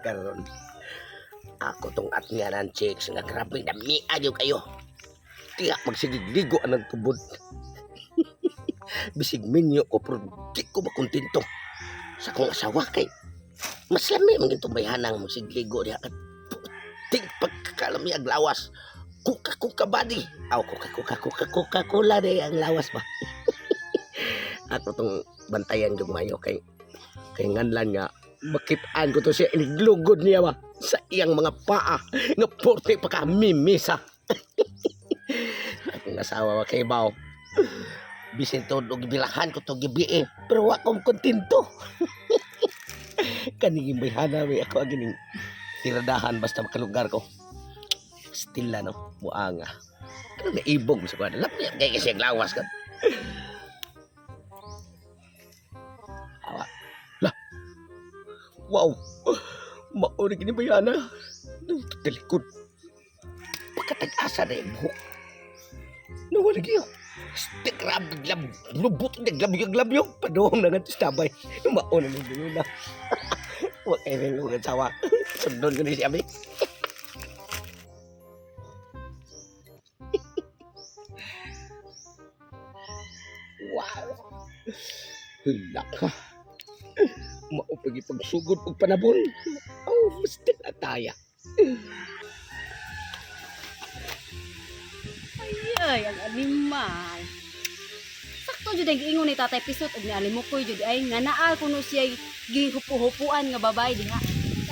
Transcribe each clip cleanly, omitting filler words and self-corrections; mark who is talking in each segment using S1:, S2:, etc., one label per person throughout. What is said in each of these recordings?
S1: karon. Ako tong at nga ng chicks nga grabe na miadyo kayo. Tiya magsigigligo anang tubod. Bisig minyo ko pero di ko makontento sa kong asawa kay mas lami man itong bayhanang magsigligo diha at ting pagkakalami ang lawas. Kuka body. Aw kuka cola de ang lawas ba. Ako tong bantayan yung mayo kay nganlan nga makitaan ko to siya iniglugod niya ba sa iyang mga paa nga porte pa ka mimisa. Akong asawa kay baw bisin to og bilahan ko to gibi pero wa ko kontento. Kaniging bayhana may ako agining tiradahan basta makalugar ko. Still na no buanga. Ano naibog sa kuwan. Lapit kay kasi lawas ka. Awa. Lah. Wow. Mauri gini bayana. Talikod. Pagkatag-asa na yung buhok. Nawala kayo. Stick rab, lubot, naglabyo. Padoong na nga tabay. Mauna na yun na. Huwag kayo rin lugan sawa. Sundon ko ni siya, Abi. Wow. Hila ka. Maupagi pagsugod og panabon. Oh, mesti ataya.
S2: Ay, ang animal. Sakto jud ang ingon ni Tatay Pisot ug ni Alimukoy jud ay nga naa kuno siya gihupo-hupuan nga babae diha.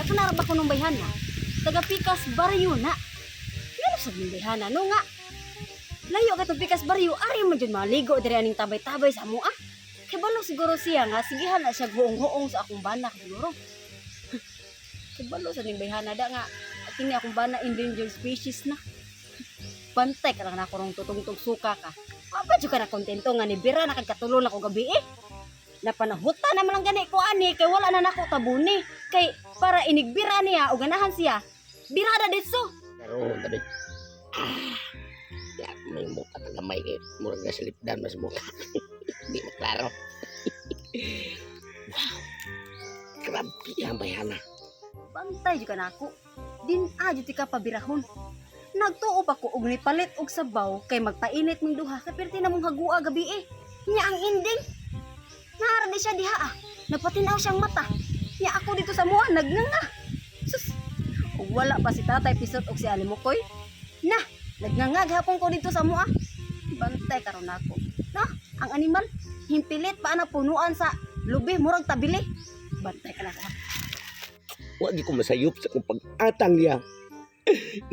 S2: At naraba ko nung bayhana. Taga Pikas Barrio na. Ngano sa bayhana no nga. Layo ka to Pikas Barrio, ari man jud maligo diri aning tabay-tabay sa amoa. Kay balo siguro siya nga sigihan na siya huong-huong sa akong bana siguro. Kay balo sa ning bayhana da nga kini akong bana endangered species na. Bantay ka lang na ako rong tutungtog suka ka. Apa jud ka na kontento nga ni bira na kagkatulon ako gabi Napanahuta naman ang gani ko ani kay wala na nako tabuni. Kay para inigbira niya o ganahan siya. Birada ditso.
S1: Pero tabi. Ya, may mukha na gamay kay murag na silipdan mas mukha. Di maklaro. Wow. Grabe ang bayana.
S2: Bantay jud ka na ako. Din jud ti ka pabirahon. Nagtuo pa ko og nipalit og sabaw kay magpainit mong duha kay perti na mong hagua gabi Nya ang ending. Naara di siya diha Napatinaw siyang mata. Nya ako dito sa muha nagnanga. Sus. Ug wala pa si Tatay Pisot og si Alimukoy. Na, nagnanga gihapon ko dito sa muha. Bantay karon ako. Na, ang animal himpilit pa na punuan sa lubi murag tabili. Bantay ka na ka.
S1: Wag ko masayop sa kung pag-atang niya.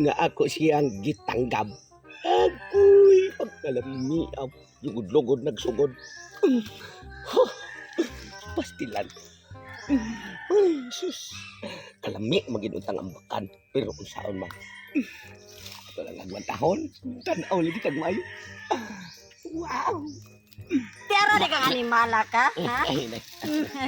S1: Nga ako siyang gitanggap. Agoy, pagkalamiap. Lugod-lugod, nagsugod. Pastilan. Ay, sus. Kalami, maginuntang ang bakan. Pero kung saan man. Ito lang nagwantahon. Tanaw, lagi kag mayo. Wow.
S2: Tiyara di kang animala ka, ha?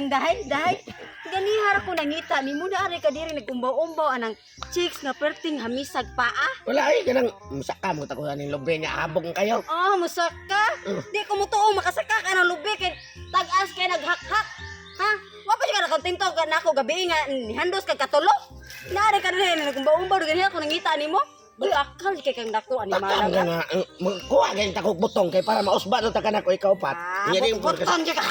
S2: Dahay. Ganihar ko nangita ni mo na ari ka diri nagumbaw-umbaw anang chicks nga perting hamisag paa.
S1: Wala ay, ganang musaka mo tako ning lobe niya. Habong kayo.
S2: Oh, musaka? Di ko mutuo makasaka ka ng lubi kay tag-as kay naghak-hak. Ha? Wa pa ka na kontento ka nako gabi nga nihandos kag katulo. Naari ka diri nagumbaw-umbaw ganihar ko nangita nimo. Bakal kay kang dako animala
S1: Patang nga magkuha ganyan takog butong kay para mausba do ta kanako ikaw pat.
S2: Butong ka.